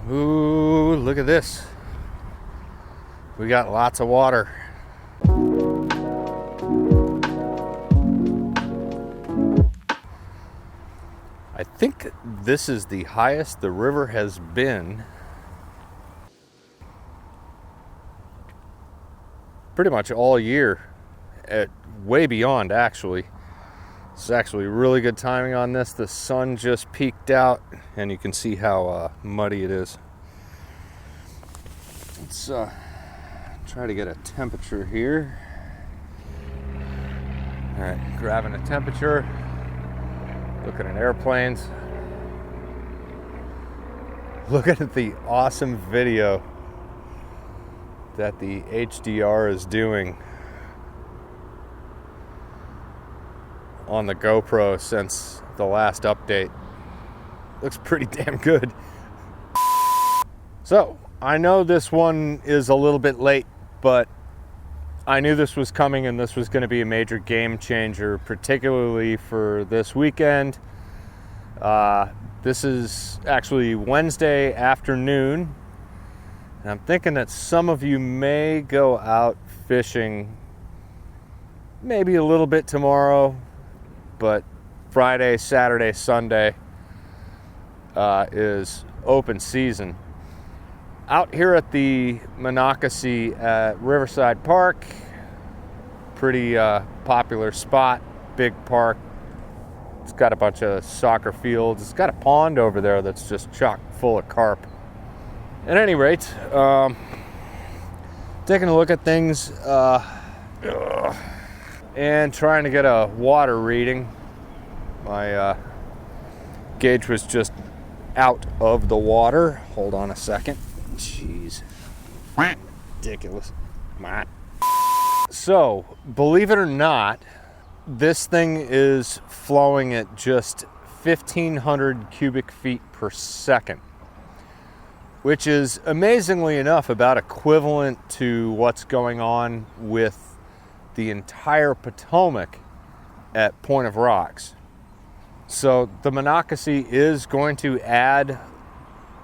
Ooh, look at this. We got lots of water. I think this is the highest the river has been pretty much all year, way beyond actually. It's actually really good timing on this. The sun just peeked out and you can see how muddy it is. Let's try to get a temperature here. All right, grabbing a temperature, looking at airplanes. Look at the awesome video that the HDR is doing on the GoPro since the last update. Looks pretty damn good. So, I know this one is a little bit late, but I knew this was coming and this was going to be a major game changer, particularly for this weekend. This is actually Wednesday afternoon, and I'm thinking that some of you may go out fishing maybe a little bit tomorrow, but Friday, Saturday, Sunday is open season. Out here at the Monocacy at Riverside Park, pretty popular spot, big park. It's got a bunch of soccer fields. It's got a pond over there that's just chock full of carp. At any rate, taking a look at things and trying to get a water reading. My gauge was just out of the water. Hold on a second. Jeez. Ridiculous. So, believe it or not, this thing is flowing at just 1,500 cubic feet per second, which is amazingly enough about equivalent to what's going on with the entire Potomac at Point of Rocks. So the Monocacy is going to add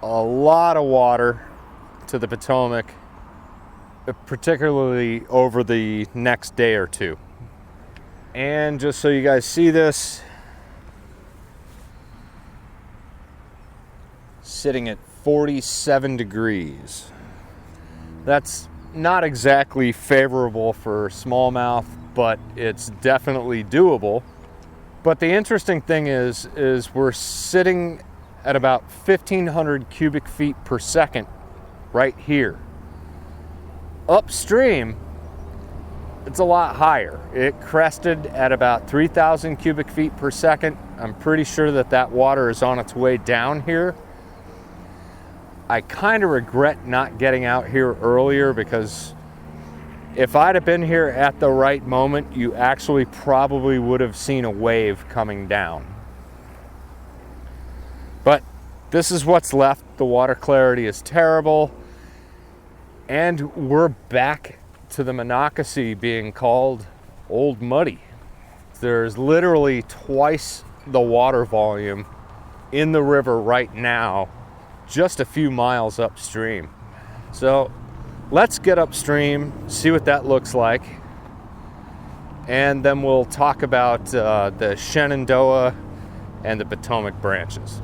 a lot of water to the Potomac, particularly over the next day or two. And just so you guys see this, sitting at 47 degrees. That's not exactly favorable for smallmouth, but it's definitely doable. But the interesting thing is we're sitting at about 1,500 cubic feet per second right here. Upstream, it's a lot higher. It crested at about 3,000 cubic feet per second. I'm pretty sure that water is on its way down here. I kind of regret not getting out here earlier, because if I'd have been here at the right moment, you actually probably would have seen a wave coming down. But this is what's left. The water clarity is terrible. And we're back to the Monocacy being called Old Muddy. There's literally twice the water volume in the river right now, just a few miles upstream. So let's get upstream, see what that looks like, and then we'll talk about the Shenandoah and the Potomac branches.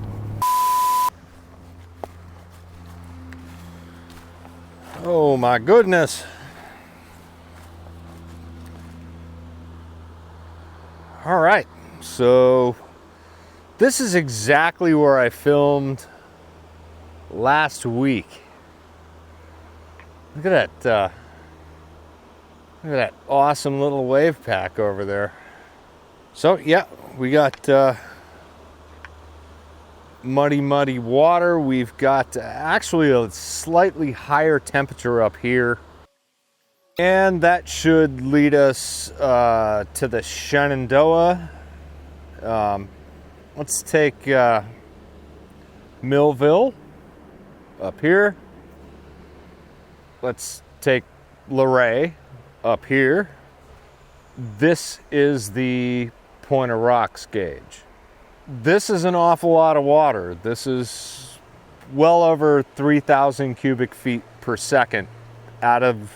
Oh my goodness. All right, so this is exactly where I filmed last week. Look at that awesome little wave pack over there. So yeah, we got muddy water. We've got actually a slightly higher temperature up here, and that should lead us to the Shenandoah. Let's take Millville up here. Let's take Luray up here. This is the Point of Rocks gauge. This is an awful lot of water. This is well over 3,000 cubic feet per second out of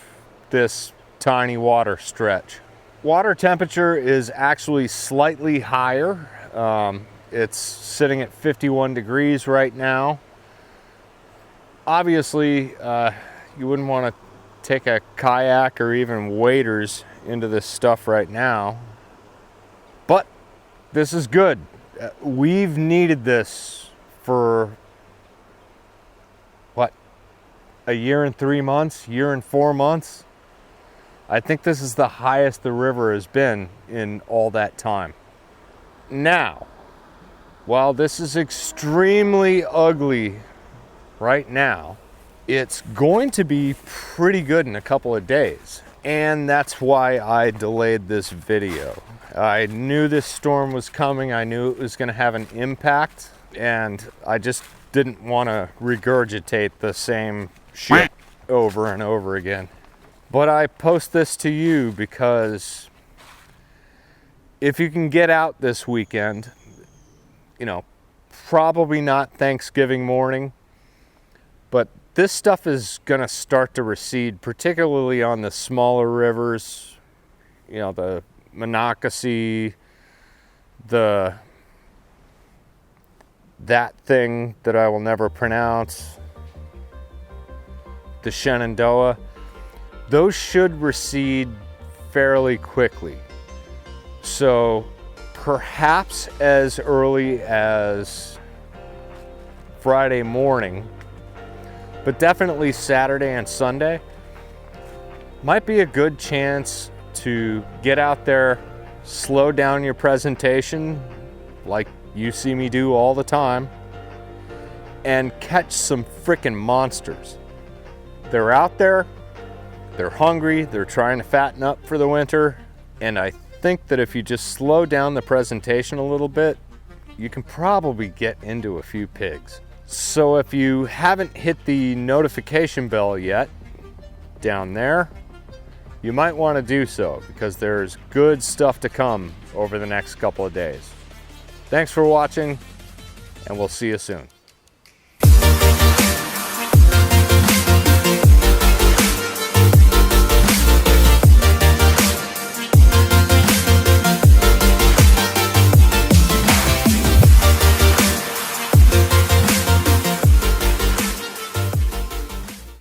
this tiny water stretch. Water temperature is actually slightly higher. It's sitting at 51 degrees right now. Obviously, you wouldn't want to take a kayak or even waders into this stuff right now, but this is good. We've needed this for what, a year and 3 months, year and 4 months. I think this is the highest the river has been in all that time. Now, while this is extremely ugly right now, it's going to be pretty good in a couple of days. And that's why I delayed this video. I knew this storm was coming. I knew it was going to have an impact, and I just didn't want to regurgitate the same shit over and over again. But I post this to you because if you can get out this weekend, you know, probably not Thanksgiving morning, but this stuff is going to start to recede, particularly on the smaller rivers, you know, the Monocacy, that thing that I will never pronounce, the Shenandoah. Those should recede fairly quickly. So perhaps as early as Friday morning, but definitely Saturday and Sunday might be a good chance to get out there, slow down your presentation like you see me do all the time, and catch some frickin' monsters. They're out there, they're hungry, they're trying to fatten up for the winter, and I think that if you just slow down the presentation a little bit, you can probably get into a few pigs. So if you haven't hit the notification bell yet down there, you might want to do so, because there's good stuff to come over the next couple of days. Thanks for watching, and we'll see you soon.